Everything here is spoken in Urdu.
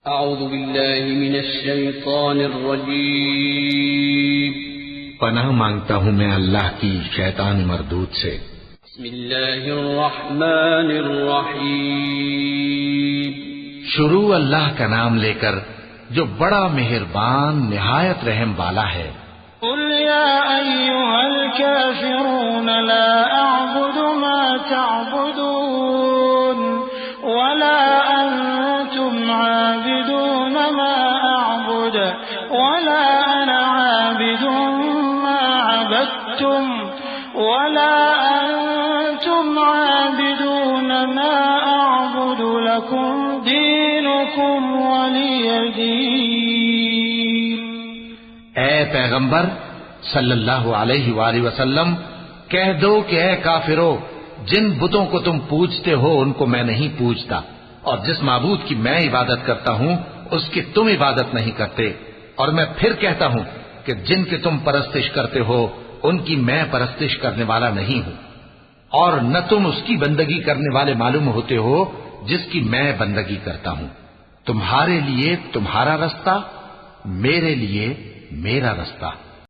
اعوذ باللہ من الشیطان الرجیم پناہ مانگتا ہوں میں اللہ کی شیطان مردود سے۔ بسم اللہ الرحمن الرحیم شروع اللہ کا نام لے کر جو بڑا مہربان نہایت رحم والا ہے۔ قل یا ایھا الکافرون لا اعبد ما تعبدون ولا انتم عابدون ما اعبد ولا انا عابد ما عبدتم ولا انتم عابدون ما اعبد لكم دینکم ولی دین۔ اے پیغمبر صلی اللہ علیہ وآلہ وسلم، کہہ دو کہ اے کافرو، جن بتوں کو تم پوجتے ہو ان کو میں نہیں پوجتا، اور جس معبود کی میں عبادت کرتا ہوں اس کی تم عبادت نہیں کرتے، اور میں پھر کہتا ہوں کہ جن کی تم پرستش کرتے ہو ان کی میں پرستش کرنے والا نہیں ہوں، اور نہ تم اس کی بندگی کرنے والے معلوم ہوتے ہو جس کی میں بندگی کرتا ہوں۔ تمہارے لیے تمہارا رستہ، میرے لیے میرا رستہ۔